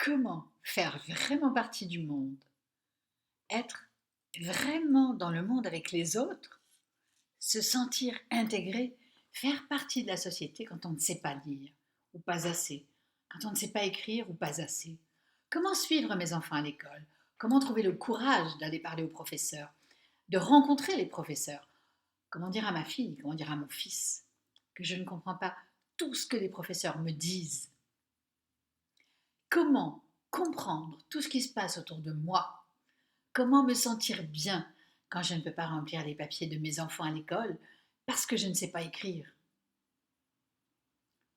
Comment faire vraiment partie du monde, être vraiment dans le monde avec les autres, se sentir intégré, faire partie de la société quand on ne sait pas lire ou pas assez, quand on ne sait pas écrire ou pas assez. Comment suivre mes enfants à l'école? Comment trouver le courage d'aller parler aux professeurs, de rencontrer les professeurs? Comment dire à ma fille, comment dire à mon fils que je ne comprends pas tout ce que les professeurs me disent? Comment comprendre tout ce qui se passe autour de moi? Comment me sentir bien quand je ne peux pas remplir les papiers de mes enfants à l'école parce que je ne sais pas écrire?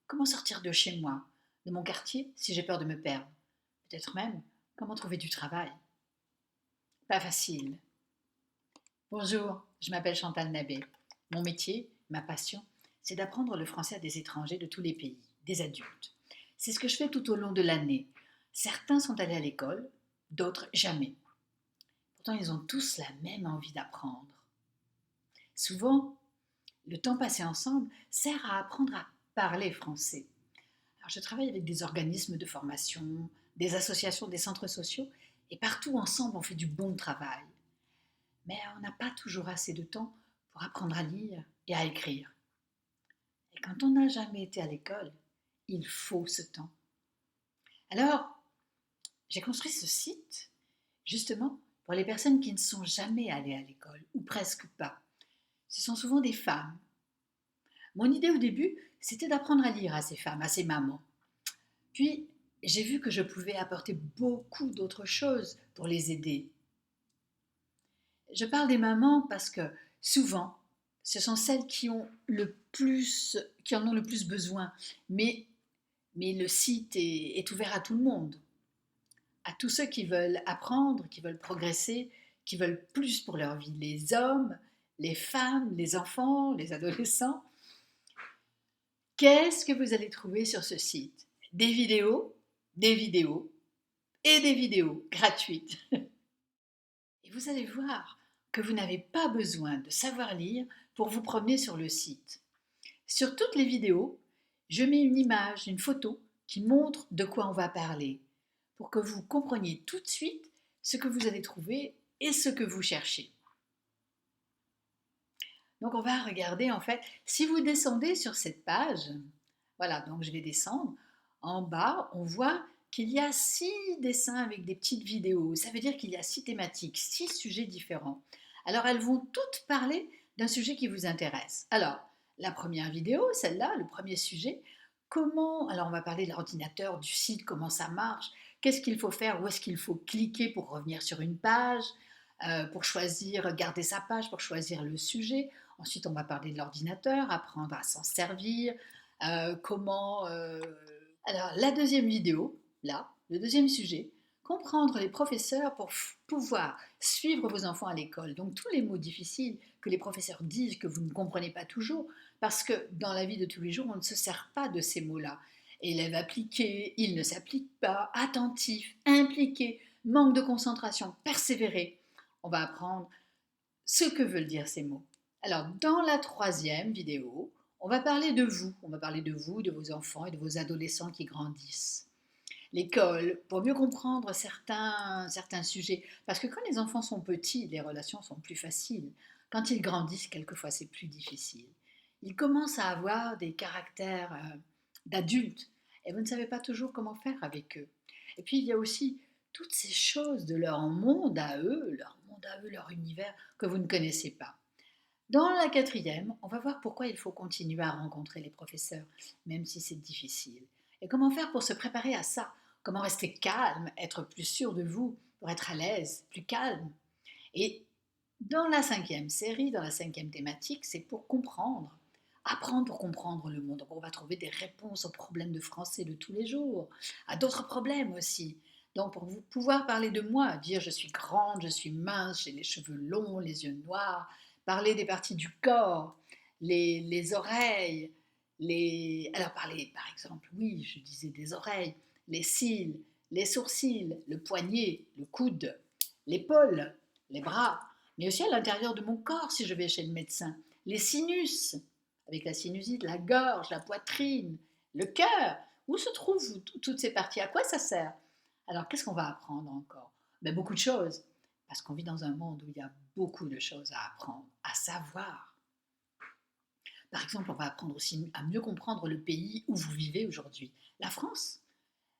Comment sortir de chez moi, de mon quartier, si j'ai peur de me perdre? Peut-être même comment trouver du travail? Pas facile. Bonjour, je m'appelle Chantal Nabet. Mon métier, ma passion, c'est d'apprendre le français à des étrangers de tous les pays, des adultes. C'est ce que je fais tout au long de l'année. Certains sont allés à l'école, d'autres jamais. Pourtant, ils ont tous la même envie d'apprendre. Souvent, le temps passé ensemble sert à apprendre à parler français. Alors, je travaille avec des organismes de formation, des associations, des centres sociaux, et partout ensemble, on fait du bon travail. Mais on n'a pas toujours assez de temps pour apprendre à lire et à écrire. Et quand on n'a jamais été à l'école, il faut ce temps. Alors, j'ai construit ce site justement pour les personnes qui ne sont jamais allées à l'école, ou presque pas. Ce sont souvent des femmes. Mon idée au début, c'était d'apprendre à lire à ces femmes, à ces mamans. Puis, j'ai vu que je pouvais apporter beaucoup d'autres choses pour les aider. Je parle des mamans parce que souvent, ce sont celles qui en ont le plus besoin. Mais le site est ouvert à tout le monde, à tous ceux qui veulent apprendre, qui veulent progresser, qui veulent plus pour leur vie. Les hommes, les femmes, les enfants, les adolescents. Qu'est-ce que vous allez trouver sur ce site? Des vidéos et des vidéos gratuites. Et vous allez voir que vous n'avez pas besoin de savoir lire pour vous promener sur le site. Sur toutes les vidéos, je mets une image, une photo qui montre de quoi on va parler pour que vous compreniez tout de suite ce que vous allez trouver et ce que vous cherchez. Donc on va regarder en fait, si vous descendez sur cette page, voilà, donc je vais descendre, en bas on voit qu'il y a 6 dessins avec des petites vidéos. Ça veut dire qu'il y a 6 thématiques, 6 sujets différents. Alors elles vont toutes parler d'un sujet qui vous intéresse. Alors, la première vidéo, celle-là, le premier sujet, alors on va parler de l'ordinateur, du site, comment ça marche, qu'est-ce qu'il faut faire, où est-ce qu'il faut cliquer pour revenir sur une page, pour choisir, garder sa page, pour choisir le sujet. Ensuite, on va parler de l'ordinateur, apprendre à s'en servir, comment... Alors, la deuxième vidéo, là, le deuxième sujet, comprendre les professeurs pour pouvoir suivre vos enfants à l'école. Donc, tous les mots difficiles que les professeurs disent, que vous ne comprenez pas toujours, parce que dans la vie de tous les jours, on ne se sert pas de ces mots-là. Élève appliqué, il ne s'applique pas, attentif, impliqué, manque de concentration, persévérer. On va apprendre ce que veulent dire ces mots. Alors, dans la troisième vidéo, on va parler de vous. On va parler de vous, de vos enfants et de vos adolescents qui grandissent. L'école, pour mieux comprendre certains sujets. Parce que quand les enfants sont petits, les relations sont plus faciles. Quand ils grandissent, quelquefois, c'est plus difficile. Ils commencent à avoir des caractères d'adultes et vous ne savez pas toujours comment faire avec eux. Et puis, il y a aussi toutes ces choses de leur monde à eux, leur univers que vous ne connaissez pas. Dans la quatrième, on va voir pourquoi il faut continuer à rencontrer les professeurs, même si c'est difficile. Et comment faire pour se préparer à ça. Comment rester calme, être plus sûr de vous, pour être à l'aise, plus calme. Et dans la cinquième série, dans la cinquième thématique, c'est pour comprendre. Apprendre pour comprendre le monde. Donc on va trouver des réponses aux problèmes de français de tous les jours, à d'autres problèmes aussi. Donc pour vous pouvoir parler de moi, dire je suis grande, je suis mince, j'ai les cheveux longs, les yeux noirs, parler des parties du corps, les oreilles, alors parler par exemple, oui, je disais des oreilles, les cils, les sourcils, le poignet, le coude, l'épaule, les bras, mais aussi à l'intérieur de mon corps si je vais chez le médecin, les sinus, avec la sinusite, la gorge, la poitrine, le cœur. Où se trouvent toutes ces parties? À quoi ça sert? Alors, qu'est-ce qu'on va apprendre encore? Ben, beaucoup de choses, parce qu'on vit dans un monde où il y a beaucoup de choses à apprendre, à savoir. Par exemple, on va apprendre aussi à mieux comprendre le pays où vous vivez aujourd'hui, la France,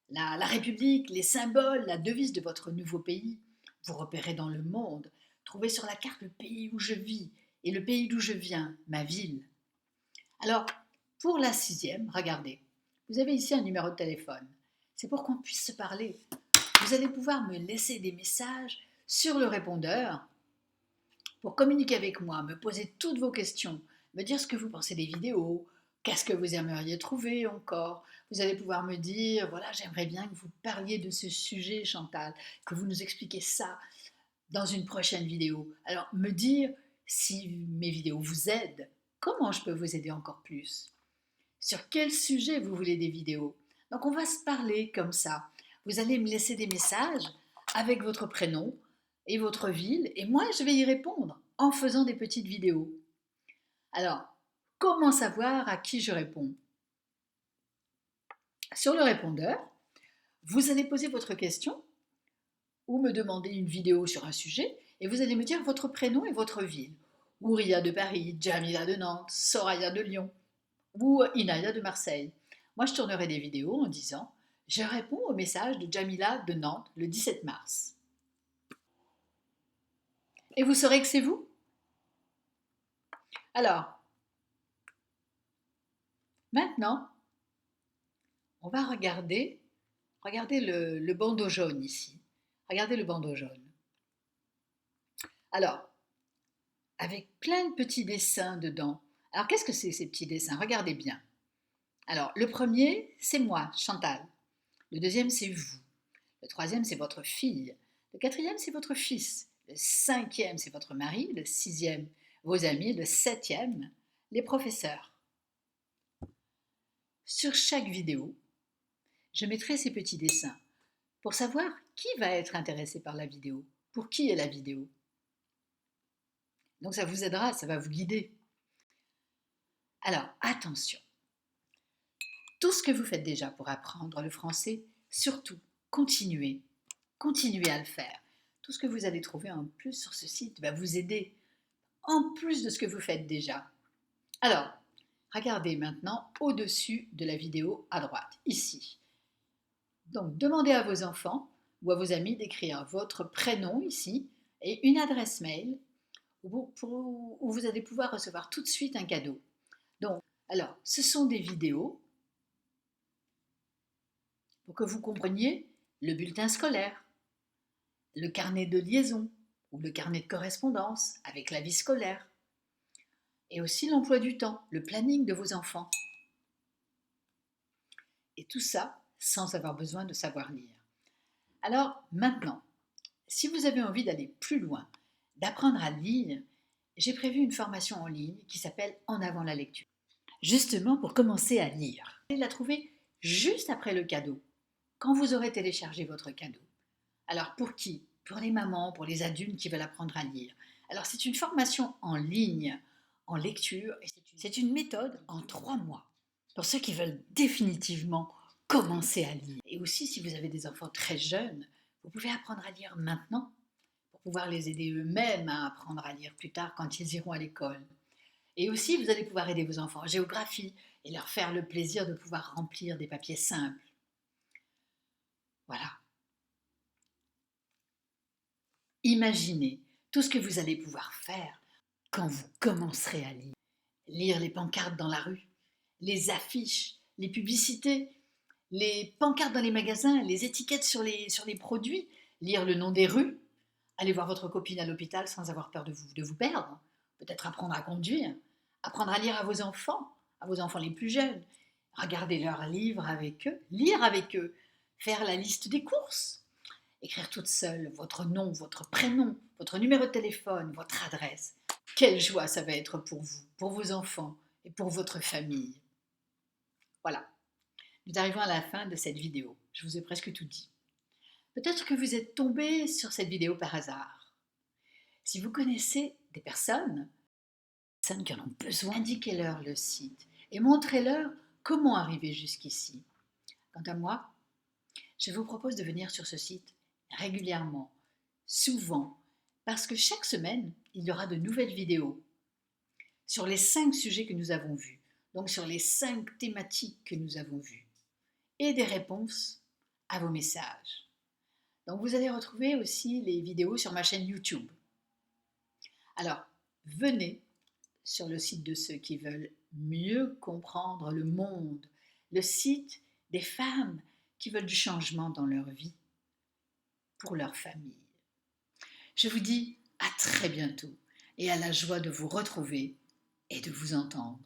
la République, les symboles, la devise de votre nouveau pays. Vous repérez dans le monde, trouvez sur la carte le pays où je vis et le pays d'où je viens, ma ville. Alors, pour la sixième, regardez, vous avez ici un numéro de téléphone. C'est pour qu'on puisse se parler. Vous allez pouvoir me laisser des messages sur le répondeur pour communiquer avec moi, me poser toutes vos questions, me dire ce que vous pensez des vidéos, qu'est-ce que vous aimeriez trouver encore. Vous allez pouvoir me dire, voilà, j'aimerais bien que vous parliez de ce sujet, Chantal, que vous nous expliquiez ça dans une prochaine vidéo. Alors, me dire si mes vidéos vous aident, comment je peux vous aider encore plus. Sur quel sujet vous voulez des vidéos. Donc, on va se parler comme ça. Vous allez me laisser des messages avec votre prénom et votre ville, et moi, je vais y répondre en faisant des petites vidéos. Alors, comment savoir à qui je réponds? Sur le répondeur, vous allez poser votre question ou me demander une vidéo sur un sujet, et vous allez me dire votre prénom et votre ville. Ouria de Paris, Jamila de Nantes, Soraya de Lyon ou Inaya de Marseille. Moi, je tournerai des vidéos en disant je réponds au message de Jamila de Nantes le 17 mars. Et vous saurez que c'est vous. Alors, maintenant, on va regardez le bandeau jaune ici. Regardez le bandeau jaune. Alors, avec plein de petits dessins dedans. Alors, qu'est-ce que c'est ces petits dessins? Regardez bien. Alors, le premier, c'est moi, Chantal. Le deuxième, c'est vous. Le troisième, c'est votre fille. Le quatrième, c'est votre fils. Le cinquième, c'est votre mari. Le sixième, vos amis. Le septième, les professeurs. Sur chaque vidéo, je mettrai ces petits dessins pour savoir qui va être intéressé par la vidéo, pour qui est la vidéo. Donc ça vous aidera, ça va vous guider. Alors, attention, tout ce que vous faites déjà pour apprendre le français, surtout, continuez. Continuez à le faire. Tout ce que vous allez trouver en plus sur ce site va vous aider, en plus de ce que vous faites déjà. Alors, regardez maintenant au-dessus de la vidéo à droite, ici. Donc, demandez à vos enfants ou à vos amis d'écrire votre prénom ici et une adresse mail où vous allez pouvoir recevoir tout de suite un cadeau. Donc, alors, ce sont des vidéos pour que vous compreniez le bulletin scolaire, le carnet de liaison ou le carnet de correspondance avec la vie scolaire, et aussi l'emploi du temps, le planning de vos enfants. Et tout ça sans avoir besoin de savoir lire. Alors maintenant, si vous avez envie d'aller plus loin, d'apprendre à lire, j'ai prévu une formation en ligne qui s'appelle En avant la lecture. Justement pour commencer à lire. Vous allez la trouver juste après le cadeau, quand vous aurez téléchargé votre cadeau. Alors pour qui? Pour les mamans, pour les adultes qui veulent apprendre à lire. Alors c'est une formation en ligne, en lecture, et c'est une méthode en 3 mois. Pour ceux qui veulent définitivement commencer à lire. Et aussi si vous avez des enfants très jeunes, vous pouvez apprendre à lire maintenant pour pouvoir les aider eux-mêmes à apprendre à lire plus tard quand ils iront à l'école. Et aussi vous allez pouvoir aider vos enfants en géographie et leur faire le plaisir de pouvoir remplir des papiers simples. Voilà. Imaginez tout ce que vous allez pouvoir faire quand vous commencerez à lire. Lire les pancartes dans la rue, les affiches, les publicités, les pancartes dans les magasins, les étiquettes sur les produits, lire le nom des rues, aller voir votre copine à l'hôpital sans avoir peur de vous perdre, peut-être apprendre à conduire, apprendre à à vos enfants les plus jeunes, regarder leurs livres avec eux, lire avec eux, faire la liste des courses, écrire toute seule votre nom, votre prénom, votre numéro de téléphone, votre adresse. Quelle joie ça va être pour vous, pour vos enfants et pour votre famille. Voilà, nous arrivons à la fin de cette vidéo. Je vous ai presque tout dit. Peut-être que vous êtes tombé sur cette vidéo par hasard. Si vous connaissez des personnes qui en ont besoin, indiquez-leur le site et montrez-leur comment arriver jusqu'ici. Quant à moi, Je vous propose de venir sur ce site régulièrement, souvent, parce que chaque semaine, il y aura de nouvelles vidéos sur les 5 sujets que nous avons vus, donc sur les 5 thématiques que nous avons vues, et des réponses à vos messages. Donc vous allez retrouver aussi les vidéos sur ma chaîne YouTube. Alors, venez sur le site de ceux qui veulent mieux comprendre le monde, le site des femmes qui veulent du changement dans leur vie, pour leur famille. Je vous dis à très bientôt et à la joie de vous retrouver et de vous entendre.